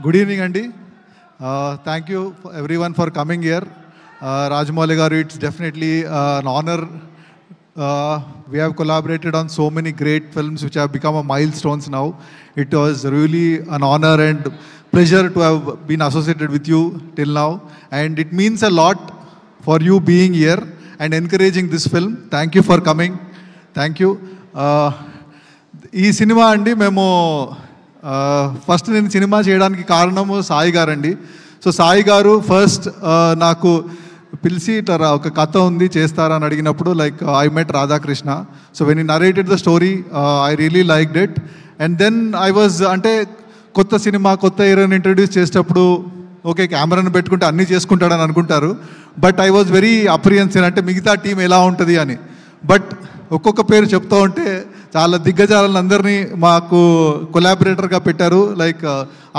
Good evening, Andy. Thank you everyone for coming here. Rajamouli garu, it's definitely an honor. We have collaborated on so many great films which have become a milestones now. It was really an honor and pleasure to have been associated with you till now. And it means a lot for you being here and encouraging this film. Thank you for coming. Thank you. ఈ cinema అండి మేము first నేను cinema చేయడానికి కారణము సాయి గారు అండి. So Sai గారు first నాకు పిలిచి ఒక కథ ఉంది చేస్తారా అని అడిగినప్పుడు like I met Radhakrishna. So when he narrated the story I really liked it. And then I was అంటే కొత్త సినిమా కొత్త హీరోని ఇంట్రడ్యూస్ చేసేటప్పుడు ఓకే కెమెరాను పెట్టుకుంటే అన్నీ చేసుకుంటాడని అనుకుంటారు. బట్ ఐ వాజ్ వెరీ అప్రిహెన్సివ్ అంటే మిగతా టీం ఎలా ఉంటుంది అని. బట్ ఒక్కొక్క పేరు చెప్తూ ఉంటే చాలా దిగ్గజాలందరినీ మాకు కొలాబరేటర్గా పెట్టారు. లైక్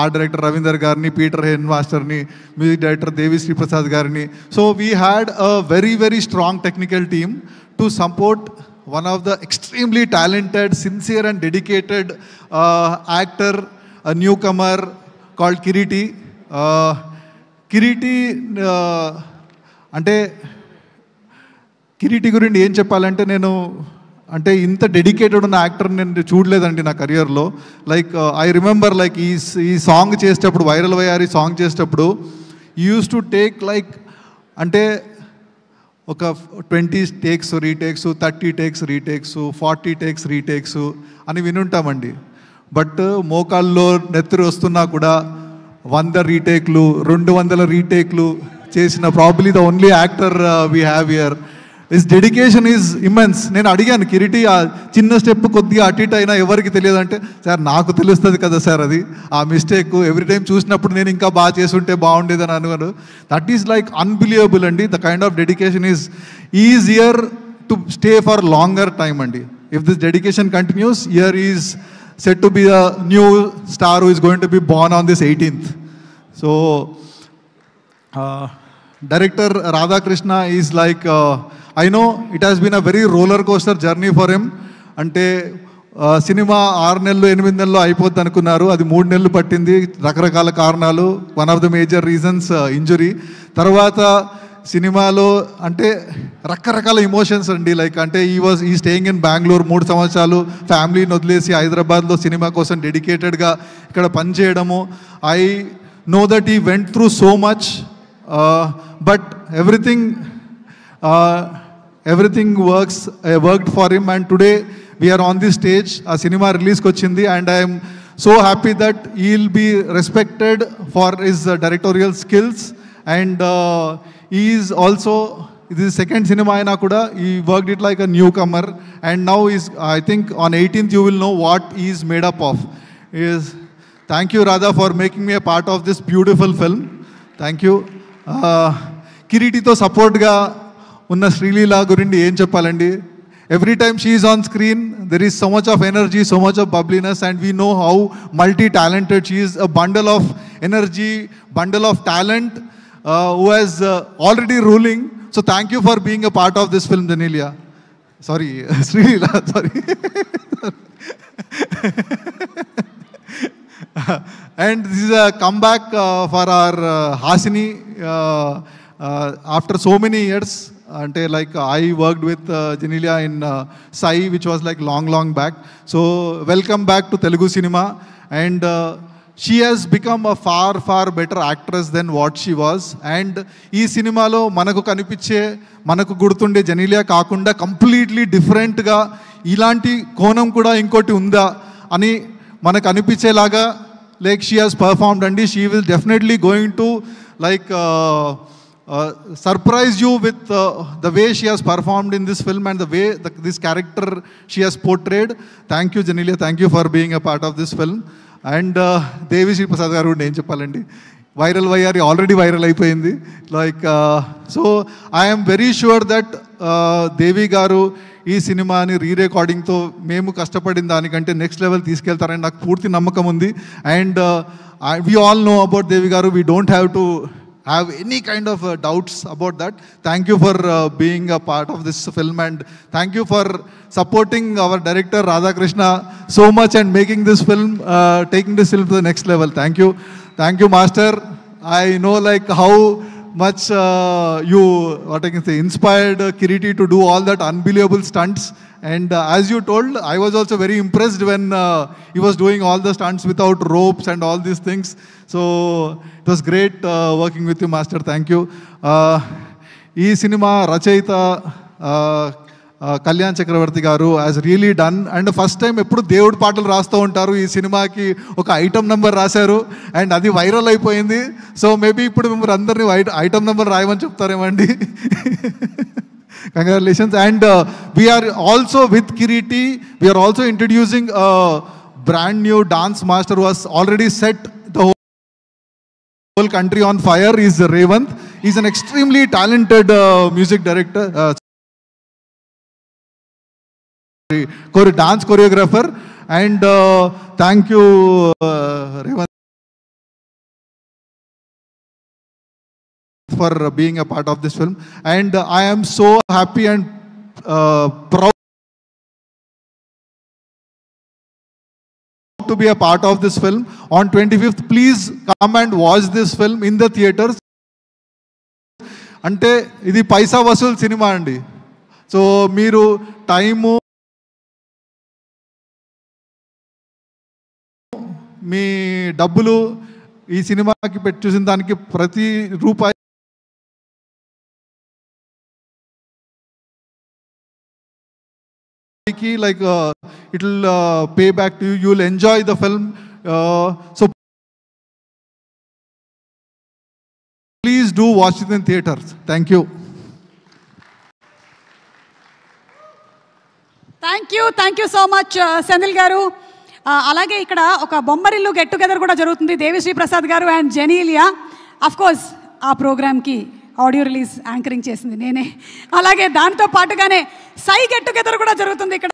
ఆర్ట్ డైరెక్టర్ రవీందర్ గారిని, పీటర్ హెన్ మాస్టర్ని, మ్యూజిక్ డైరెక్టర్ దేవిశ్రీ ప్రసాద్ గారిని. So we had a very very strong technical team to support one of the extremely talented, sincere and dedicated actor, a newcomer called Kiriti. Kiriti అంటే కిరీటి గురించి ఏం చెప్పాలంటే నేను అంటే ఇంత డెడికేటెడ్ ఉన్న యాక్టర్ నేను చూడలేదండి నా కెరియర్లో. లైక్ ఐ రిమెంబర్ లైక్ ఈ సాంగ్ చేసేటప్పుడు వైరల్ వయ్యారి సాంగ్ చేసేటప్పుడు యూస్ టు టేక్ లైక్ అంటే ఒక 20 takes retakes, 30 takes retakes, 40 takes retakes అని వినుంటామండి. బట్ మోకాల్లో నెత్తురు వస్తున్నా కూడా 100 రీటేక్లు 200 రీటేక్లు చేసిన probably the only actor we have here. His dedication is immense. నేను అడిగాను కిరీటి ఆ చిన్న స్టెప్ కొద్దిగా అటు ఇటు అయినా ఎవరికి తెలియదు అంటే, సార్ నాకు తెలుస్తుంది కదా సార్ అది ఆ మిస్టేక్ ఎవ్రీ టైం చూసినప్పుడు నేను ఇంకా బాగా చేసుంటే బాగుండేదని అనుకోను. దట్ ఈస్ లైక్ అన్బిలీవబుల్ అండి. The kind of dedication is easier to stay for longer time అండి. If this dedication continues, year is set to be a new star who is going to be born on this 18th. So director Radhakrishna is like I know it has been a very roller coaster journey for him. అంటే cinema 6 నెలలు 8 నెలలు అయిపోద్ది అనుకున్నారు, అది 3 నెలలు పట్టింది రకరకాల కారణాలు. One of the major reasons injury. తర్వాత సినిమాలో అంటే రకరకాల ఇమోషన్స్ అండి. లైక్ అంటే ఈ స్టేయింగ్ ఇన్ బెంగళూరు 3 సంవత్సరాలు ఫ్యామిలీని వదిలేసి హైదరాబాద్లో సినిమా కోసం డెడికేటెడ్గా ఇక్కడ పనిచేయడము. I know that he went through so much, but everything worked for him, and today we are on this stage. A cinema release kochindi, and I am so happy that he will be respected for his directorial skills, and he is also, this is second cinema aina kuda he worked it like a newcomer, and now is I think on 18th you will know what he is made up of. Thank you Radha for making me a part of this beautiful film. Thank you. కిరీటితో సపోర్ట్గా ఉన్న శ్రీలీల గురించి ఏం చెప్పాలండి. Every time she is on screen there is so much of energy, so much of bubbliness, and we know how multi talented she is. A bundle of energy, bundle of talent who has already ruling. So thank you for being a part of this film Genelia. Sorry Sreeleela, sorry. And this is a comeback for our Hasini after so many years. Ante like I worked with Genelia in Sai, which was like long back. So welcome back to Telugu cinema, and she has become a far better actress than what she was. And ee cinema lo manaku kanipiche manaku gurtunde Genelia kaakunda completely different ga ilanti konam kuda inkoti unda ani manaku anipichelaga like she has performed, and she will definitely going to like surprise you with the way she has performed in this film and the way this character she has portrayed. Thank you Genelia, thank you for being a part of this film. And Deviశ్రీ ప్రసాద్ గారు ఏం చెప్పాలండి, viral వయ్యారి already viral అయిపోయింది. Like so I'm very sure that Devi గారు ఈ సినిమాని రీరికార్డింగ్తో మేము కష్టపడిన దానికంటే నెక్స్ట్ లెవెల్ తీసుకెళ్తారని నాకు పూర్తి నమ్మకం ఉంది. And we all know about Devi గారు, we don't have to have any kind of doubts about that. Thank you for being a part of this film, and thank you for supporting our director Radhakrishna so much and making this film, taking this film to the next level. Thank you. Thank you, Master. I know like how much you, what I can say, inspired Kiriti to do all that unbelievable stunts. And as you told, I was also very impressed when he was doing all the stunts without ropes and all these things. So it was great working with you, Master. Thank you. Ee cinema Rachayita Kalyan Chakravarthi గారు has really done, and first time ఎప్పుడు దేవుడి పాటలు రాస్తూ ఉంటారు. ఈ సినిమాకి ఒక item number రాశారు అండ్ అది వైరల్ అయిపోయింది. సో మేబీ ఇప్పుడు మీరు అందరినీ ఐటమ్ నెంబర్ రాయమని చెప్తారేమండి. Congratulations. And we are also with Kiriti, we are also introducing a brand new dance master who has already set the whole country on fire. Is Revanth. He's an extremely talented music director, dance choreographer, and thank you Revanth for being a part of this film. And I am so happy and proud to be a part of this film. On 25th, please come and watch this film in the theaters. అంటే ఇది పైసా Vasool cinema అండి. So మీరు time, మీ డబ్బులు ఈ సినిమాకి పెట్టి చూసిన దానికి ప్రతి రూపాయికి like it will pay back to you. You will enjoy the film. So please do watch it in theaters. Thank you. Thank you so much Senthil garu. అలాగే ఇక్కడ ఒక బొమ్మరిల్లు గెట్ టుగెదర్ కూడా జరుగుతుంది. దేవిశ్రీ ప్రసాద్ గారు అండ్ జెనీలియా. అఫ్ కోర్స్ ఆ ప్రోగ్రామ్కి audio release anchoring చేసింది నేనే. అలాగే దాంతో పాటుగానే సై గెట్ టుగెదర్ కూడా జరుగుతుంది ఇక్కడ.